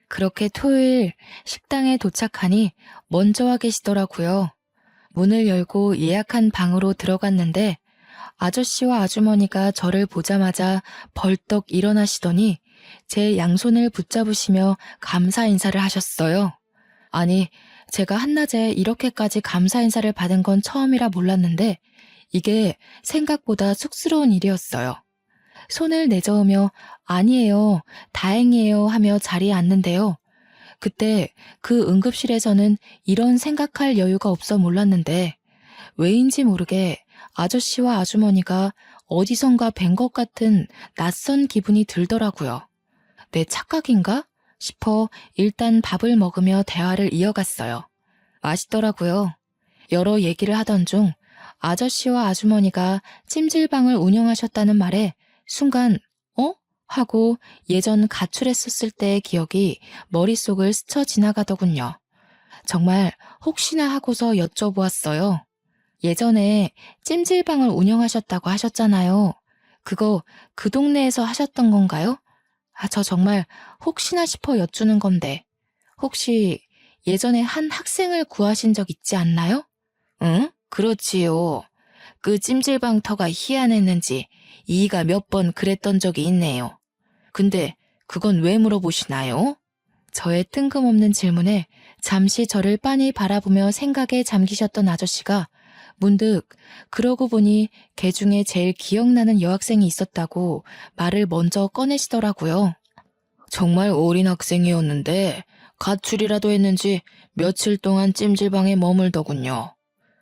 그렇게 토요일 식당에 도착하니 먼저 와 계시더라고요. 문을 열고 예약한 방으로 들어갔는데 아저씨와 아주머니가 저를 보자마자 벌떡 일어나시더니 제 양손을 붙잡으시며 감사 인사를 하셨어요. 아니, 제가 한낮에 이렇게까지 감사 인사를 받은 건 처음이라 몰랐는데 이게 생각보다 쑥스러운 일이었어요. 손을 내저으며 아니에요, 다행이에요 하며 자리에 앉는데요. 그때 그 응급실에서는 이런 생각할 여유가 없어 몰랐는데 왜인지 모르게 아저씨와 아주머니가 어디선가 뵌 것 같은 낯선 기분이 들더라고요. 내 착각인가 싶어 일단 밥을 먹으며 대화를 이어갔어요. 맛있더라고요. 여러 얘기를 하던 중 아저씨와 아주머니가 찜질방을 운영하셨다는 말에 순간 어? 하고 예전 가출했었을 때의 기억이 머릿속을 스쳐 지나가더군요. 정말 혹시나 하고서 여쭤보았어요. 예전에 찜질방을 운영하셨다고 하셨잖아요. 그거 그 동네에서 하셨던 건가요? 저 정말 혹시나 싶어 여쭈는 건데 혹시 예전에 한 학생을 구하신 적 있지 않나요? 응? 그렇지요. 그 찜질방 터가 희한했는지 이이가 몇 번 그랬던 적이 있네요. 근데 그건 왜 물어보시나요? 저의 뜬금없는 질문에 잠시 저를 빤히 바라보며 생각에 잠기셨던 아저씨가 문득 그러고 보니 걔 중에 제일 기억나는 여학생이 있었다고 말을 먼저 꺼내시더라고요. 정말 어린 학생이었는데 가출이라도 했는지 며칠 동안 찜질방에 머물더군요.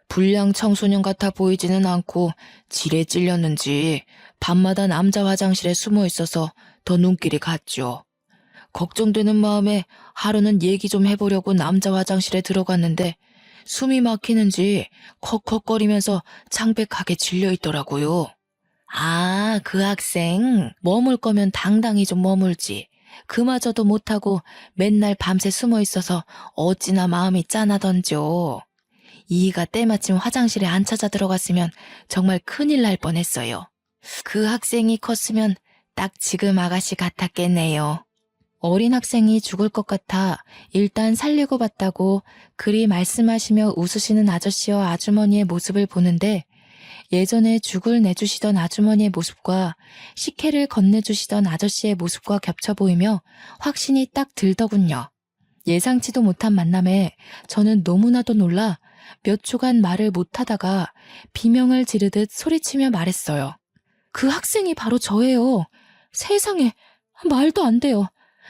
불량 청소년 같아 보이지는 않고 질에 찔렸는지 밤마다 남자 화장실에 숨어 있어서 더 눈길이 갔죠. 걱정되는 마음에 하루는 얘기 좀 해보려고 남자 화장실에 들어갔는데 숨이 막히는지 컥컥거리면서 창백하게 질려있더라고요. 아, 그 학생 머물 거면 당당히 좀 머물지. 그마저도 못하고 맨날 밤새 숨어 있어서 어찌나 마음이 짠하던지요. 이이가 때마침 화장실에 안 찾아 들어갔으면 정말 큰일 날 뻔했어요. 그 학생이 컸으면 딱 지금 아가씨 같았겠네요. 어린 학생이 죽을 것 같아 일단 살리고 봤다고 그리 말씀하시며 웃으시는 아저씨와 아주머니의 모습을 보는데 예전에 죽을 내주시던 아주머니의 모습과 식혜를 건네주시던 아저씨의 모습과 겹쳐 보이며 확신이 딱 들더군요. 예상치도 못한 만남에 저는 너무나도 놀라 몇 초간 말을 못하다가 비명을 지르듯 소리치며 말했어요. 그 학생이 바로 저예요. 세상에, 말도 안 돼요.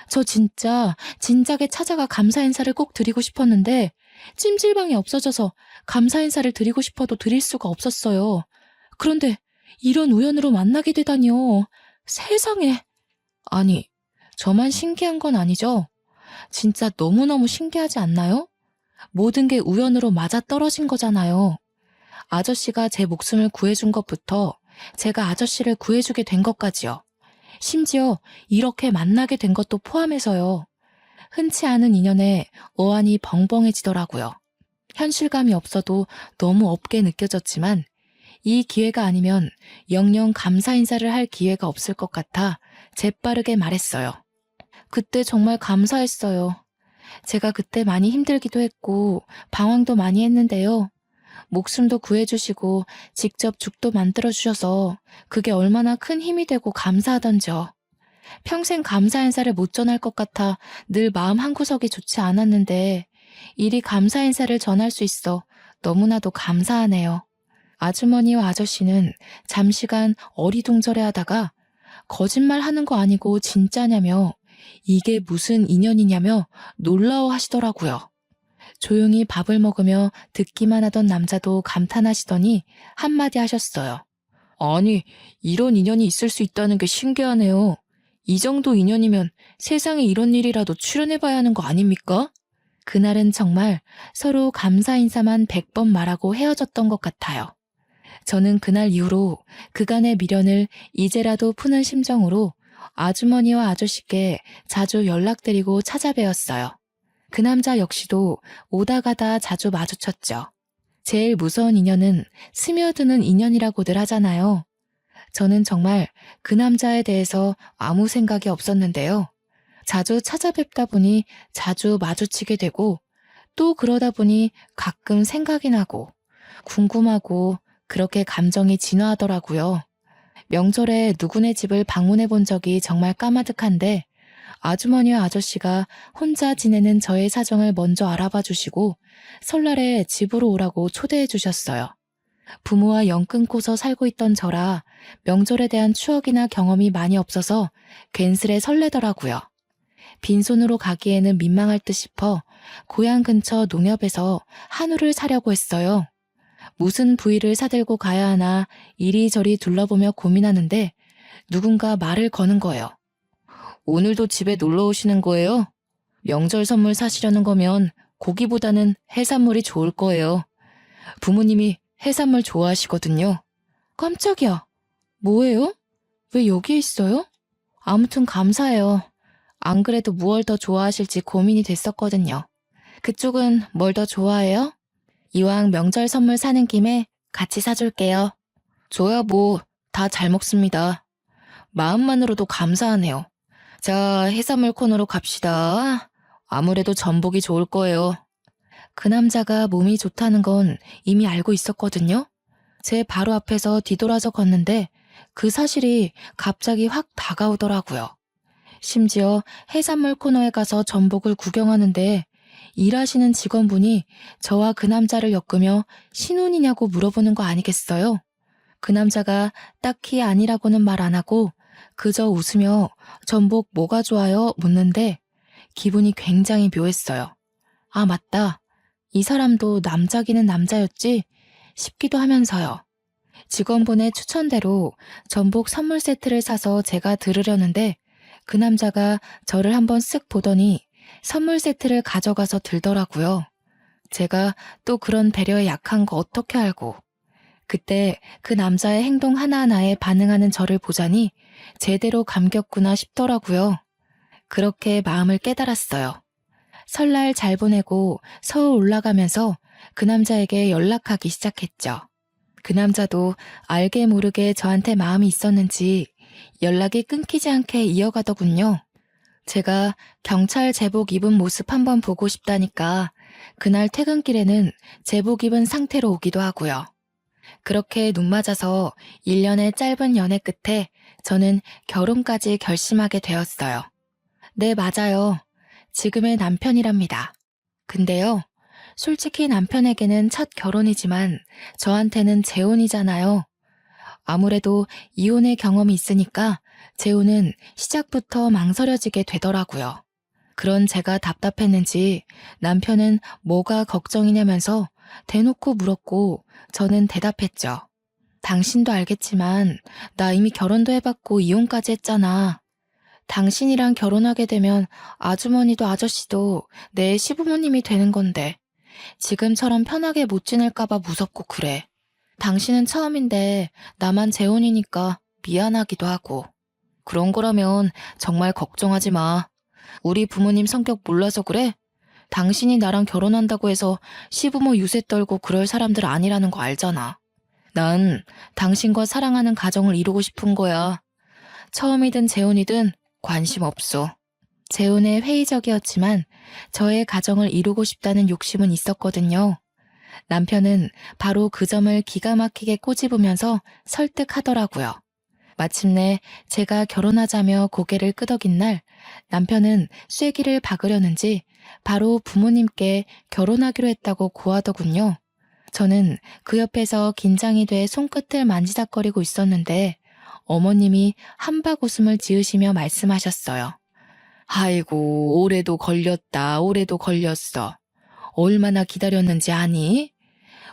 저 진작에 찾아가 감사 인사를 꼭 드리고 싶었는데 찜질방이 없어져서 감사 인사를 드리고 싶어도 드릴 수가 없었어요. 그런데 이런 우연으로 만나게 되다니요. 세상에. 아니, 저만 신기한 건 아니죠? 진짜 너무너무 신기하지 않나요? 모든 게 우연으로 맞아떨어진 거잖아요. 아저씨가 제 목숨을 구해준 것부터 제가 아저씨를 구해주게 된 것까지요. 심지어 이렇게 만나게 된 것도 포함해서요. 흔치 않은 인연에 어안이 벙벙해지더라고요. 현실감이 없어도 너무 없게 느껴졌지만 이 기회가 아니면 영영 감사 인사를 할 기회가 없을 것 같아 재빠르게 말했어요. 그때 정말 감사했어요. 제가 그때 많이 힘들기도 했고 방황도 많이 했는데요. 목숨도 구해주시고 직접 죽도 만들어주셔서 그게 얼마나 큰 힘이 되고 감사하던지요. 평생 감사 인사를 못 전할 것 같아 늘 마음 한구석이 좋지 않았는데 이리 감사 인사를 전할 수 있어 너무나도 감사하네요. 아주머니와 아저씨는 잠시간 어리둥절해 하다가 거짓말 하는 거 아니고 진짜냐며 이게 무슨 인연이냐며 놀라워 하시더라고요. 조용히 밥을 먹으며 듣기만 하던 남자도 감탄하시더니 한마디 하셨어요. 아니, 이런 인연이 있을 수 있다는 게 신기하네요. 이 정도 인연이면 세상에 이런 일이라도 출연해봐야 하는 거 아닙니까? 그날은 정말 서로 감사 인사만 100번 말하고 헤어졌던 것 같아요. 저는 그날 이후로 그간의 미련을 이제라도 푸는 심정으로 아주머니와 아저씨께 자주 연락드리고 찾아뵈었어요. 그 남자 역시도 오다 가다 자주 마주쳤죠. 제일 무서운 인연은 스며드는 인연이라고들 하잖아요. 저는 정말 그 남자에 대해서 아무 생각이 없었는데요. 자주 찾아뵙다 보니 자주 마주치게 되고 또 그러다 보니 가끔 생각이 나고 궁금하고 그렇게 감정이 진화하더라고요. 명절에 누구네 집을 방문해 본 적이 정말 까마득한데 아주머니와 아저씨가 혼자 지내는 저의 사정을 먼저 알아봐 주시고 설날에 집으로 오라고 초대해 주셨어요. 부모와 연 끊고서 살고 있던 저라 명절에 대한 추억이나 경험이 많이 없어서 괜스레 설레더라고요. 빈손으로 가기에는 민망할 듯 싶어 고향 근처 농협에서 한우를 사려고 했어요. 무슨 부위를 사들고 가야 하나 이리저리 둘러보며 고민하는데 누군가 말을 거는 거예요. 오늘도 집에 놀러 오시는 거예요? 명절 선물 사시려는 거면 고기보다는 해산물이 좋을 거예요. 부모님이 해산물 좋아하시거든요. 깜짝이야. 뭐예요? 왜 여기에 있어요? 아무튼 감사해요. 안 그래도 무얼 더 좋아하실지 고민이 됐었거든요. 그쪽은 뭘 더 좋아해요? 이왕 명절 선물 사는 김에 같이 사줄게요. 저야 뭐 다 잘 먹습니다. 마음만으로도 감사하네요. 자, 해산물 코너로 갑시다. 아무래도 전복이 좋을 거예요. 그 남자가 몸이 좋다는 건 이미 알고 있었거든요. 제 바로 앞에서 뒤돌아서 걷는데 그 사실이 갑자기 확 다가오더라고요. 심지어 해산물 코너에 가서 전복을 구경하는데 일하시는 직원분이 저와 그 남자를 엮으며 신혼이냐고 물어보는 거 아니겠어요? 그 남자가 딱히 아니라고는 말 안 하고 그저 웃으며 전복 뭐가 좋아요? 묻는데 기분이 굉장히 묘했어요. 아, 맞다. 이 사람도 남자기는 남자였지? 싶기도 하면서요. 직원분의 추천대로 전복 선물 세트를 사서 제가 들으려는데 그 남자가 저를 한번 쓱 보더니 선물 세트를 가져가서 들더라고요. 제가 또 그런 배려에 약한 거 어떻게 알고. 그때 그 남자의 행동 하나하나에 반응하는 저를 보자니 제대로 감겼구나 싶더라고요. 그렇게 마음을 깨달았어요. 설날 잘 보내고 서울 올라가면서 그 남자에게 연락하기 시작했죠. 그 남자도 알게 모르게 저한테 마음이 있었는지 연락이 끊기지 않게 이어가더군요. 제가 경찰 제복 입은 모습 한번 보고 싶다니까 그날 퇴근길에는 제복 입은 상태로 오기도 하고요. 그렇게 눈 맞아서 1년의 짧은 연애 끝에 저는 결혼까지 결심하게 되었어요. 네, 맞아요. 지금의 남편이랍니다. 근데요, 솔직히 남편에게는 첫 결혼이지만 저한테는 재혼이잖아요. 아무래도 이혼의 경험이 있으니까 재혼은 시작부터 망설여지게 되더라고요. 그런 제가 답답했는지 남편은 뭐가 걱정이냐면서 대놓고 물었고 저는 대답했죠. 당신도 알겠지만 나 이미 결혼도 해봤고 이혼까지 했잖아. 당신이랑 결혼하게 되면 아주머니도 아저씨도 내 시부모님이 되는 건데 지금처럼 편하게 못 지낼까봐 무섭고 그래. 당신은 처음인데 나만 재혼이니까 미안하기도 하고. 그런 거라면 정말 걱정하지 마. 우리 부모님 성격 몰라서 그래? 당신이 나랑 결혼한다고 해서 시부모 유세 떨고 그럴 사람들 아니라는 거 알잖아. 난 당신과 사랑하는 가정을 이루고 싶은 거야. 처음이든 재혼이든 관심 없어. 재혼에 회의적이었지만 저의 가정을 이루고 싶다는 욕심은 있었거든요. 남편은 바로 그 점을 기가 막히게 꼬집으면서 설득하더라고요. 마침내 제가 결혼하자며 고개를 끄덕인 날 남편은 쐐기를 박으려는지 바로 부모님께 결혼하기로 했다고 고하더군요. 저는 그 옆에서 긴장이 돼 손끝을 만지작거리고 있었는데 어머님이 한박 웃음을 지으시며 말씀하셨어요. 아이고, 올해도 걸렸다, 올해도 걸렸어. 얼마나 기다렸는지 아니?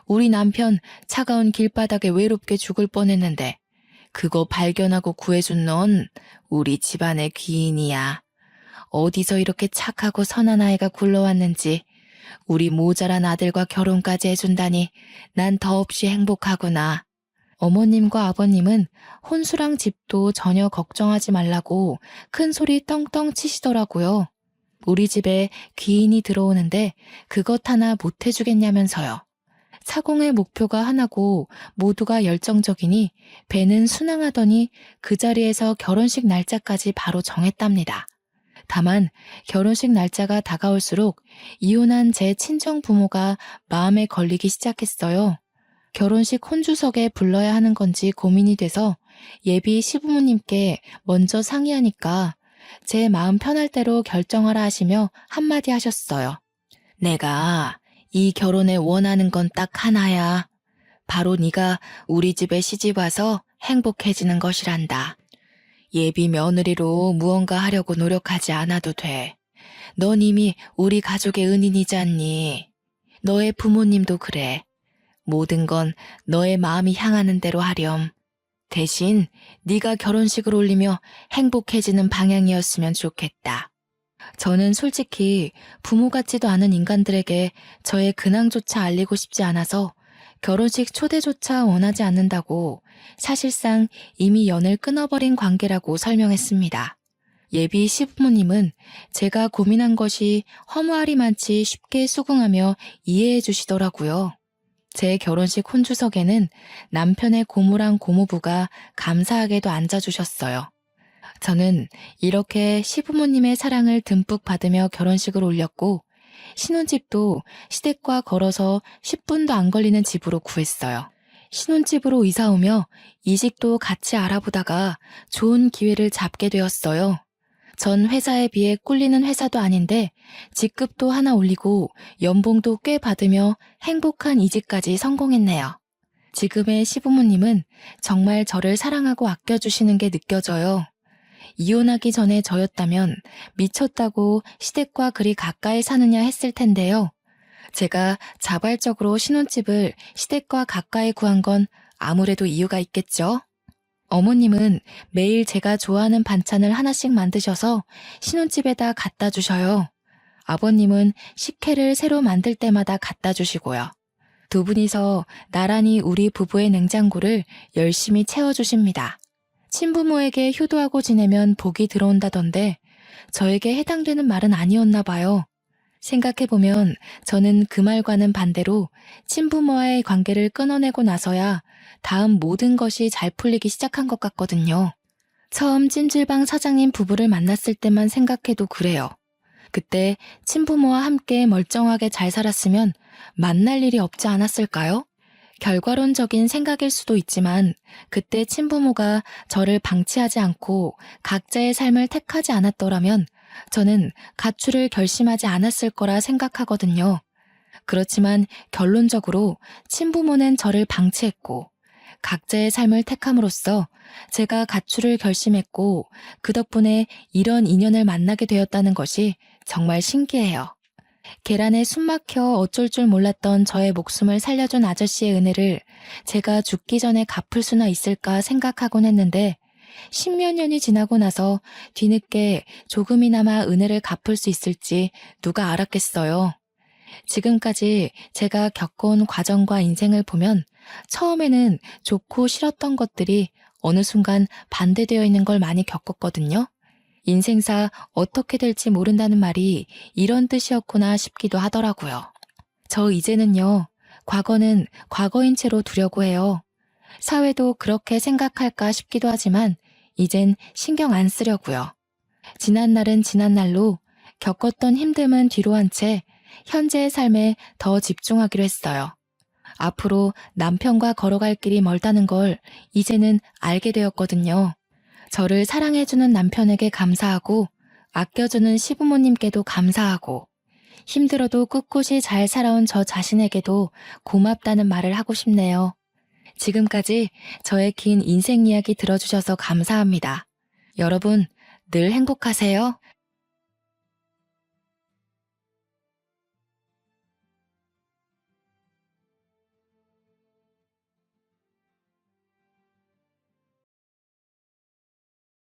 우리 남편 차가운 길바닥에 외롭게 죽을 뻔했는데 그거 발견하고 구해준 넌 우리 집안의 귀인이야. 어디서 이렇게 착하고 선한 아이가 굴러왔는지 우리 모자란 아들과 결혼까지 해준다니 난 더없이 행복하구나. 어머님과 아버님은 혼수랑 집도 전혀 걱정하지 말라고 큰 소리 떵떵 치시더라고요. 우리 집에 귀인이 들어오는데 그것 하나 못 해주겠냐면서요. 사공의 목표가 하나고 모두가 열정적이니 배는 순항하더니 그 자리에서 결혼식 날짜까지 바로 정했답니다. 다만 결혼식 날짜가 다가올수록 이혼한 제 친정 부모가 마음에 걸리기 시작했어요. 결혼식 혼주석에 불러야 하는 건지 고민이 돼서 예비 시부모님께 먼저 상의하니까 제 마음 편할 대로 결정하라 하시며 한마디 하셨어요. 내가 이 결혼에 원하는 건 딱 하나야. 바로 네가 우리 집에 시집 와서 행복해지는 것이란다. 예비 며느리로 무언가 하려고 노력하지 않아도 돼. 넌 이미 우리 가족의 은인이지 않니? 너의 부모님도 그래. 모든 건 너의 마음이 향하는 대로 하렴. 대신 네가 결혼식을 올리며 행복해지는 방향이었으면 좋겠다. 저는 솔직히 부모 같지도 않은 인간들에게 저의 근황조차 알리고 싶지 않아서 결혼식 초대조차 원하지 않는다고 사실상 이미 연을 끊어버린 관계라고 설명했습니다. 예비 시부모님은 제가 고민한 것이 허무하리만치 쉽게 수긍하며 이해해 주시더라고요. 제 결혼식 혼주석에는 남편의 고모랑 고모부가 감사하게도 앉아주셨어요. 저는 이렇게 시부모님의 사랑을 듬뿍 받으며 결혼식을 올렸고 신혼집도 시댁과 걸어서 10분도 안 걸리는 집으로 구했어요. 신혼집으로 이사 오며 이직도 같이 알아보다가 좋은 기회를 잡게 되었어요. 전 회사에 비해 꿀리는 회사도 아닌데 직급도 하나 올리고 연봉도 꽤 받으며 행복한 이직까지 성공했네요. 지금의 시부모님은 정말 저를 사랑하고 아껴주시는 게 느껴져요. 이혼하기 전에 저였다면 미쳤다고 시댁과 그리 가까이 사느냐 했을 텐데요. 제가 자발적으로 신혼집을 시댁과 가까이 구한 건 아무래도 이유가 있겠죠. 어머님은 매일 제가 좋아하는 반찬을 하나씩 만드셔서 신혼집에다 갖다 주셔요. 아버님은 식혜를 새로 만들 때마다 갖다 주시고요. 두 분이서 나란히 우리 부부의 냉장고를 열심히 채워주십니다. 친부모에게 효도하고 지내면 복이 들어온다던데 저에게 해당되는 말은 아니었나 봐요. 생각해보면 저는 그 말과는 반대로 친부모와의 관계를 끊어내고 나서야 다음 모든 것이 잘 풀리기 시작한 것 같거든요. 처음 찜질방 사장님 부부를 만났을 때만 생각해도 그래요. 그때 친부모와 함께 멀쩡하게 잘 살았으면 만날 일이 없지 않았을까요? 결과론적인 생각일 수도 있지만 그때 친부모가 저를 방치하지 않고 각자의 삶을 택하지 않았더라면 저는 가출을 결심하지 않았을 거라 생각하거든요. 그렇지만 결론적으로 친부모는 저를 방치했고 각자의 삶을 택함으로써 제가 가출을 결심했고 그 덕분에 이런 인연을 만나게 되었다는 것이 정말 신기해요. 계란에 숨 막혀 어쩔 줄 몰랐던 저의 목숨을 살려준 아저씨의 은혜를 제가 죽기 전에 갚을 수나 있을까 생각하곤 했는데 10몇 년이 지나고 나서 뒤늦게 조금이나마 은혜를 갚을 수 있을지 누가 알았겠어요. 지금까지 제가 겪어온 과정과 인생을 보면 처음에는 좋고 싫었던 것들이 어느 순간 반대되어 있는 걸 많이 겪었거든요. 인생사 어떻게 될지 모른다는 말이 이런 뜻이었구나 싶기도 하더라고요. 저 이제는요, 과거는 과거인 채로 두려고 해요. 사회도 그렇게 생각할까 싶기도 하지만 이젠 신경 안 쓰려고요. 지난 날은 지난 날로 겪었던 힘듦은 뒤로 한 채 현재의 삶에 더 집중하기로 했어요. 앞으로 남편과 걸어갈 길이 멀다는 걸 이제는 알게 되었거든요. 저를 사랑해주는 남편에게 감사하고 아껴주는 시부모님께도 감사하고 힘들어도 꿋꿋이 잘 살아온 저 자신에게도 고맙다는 말을 하고 싶네요. 지금까지 저의 긴 인생 이야기 들어주셔서 감사합니다. 여러분 늘 행복하세요.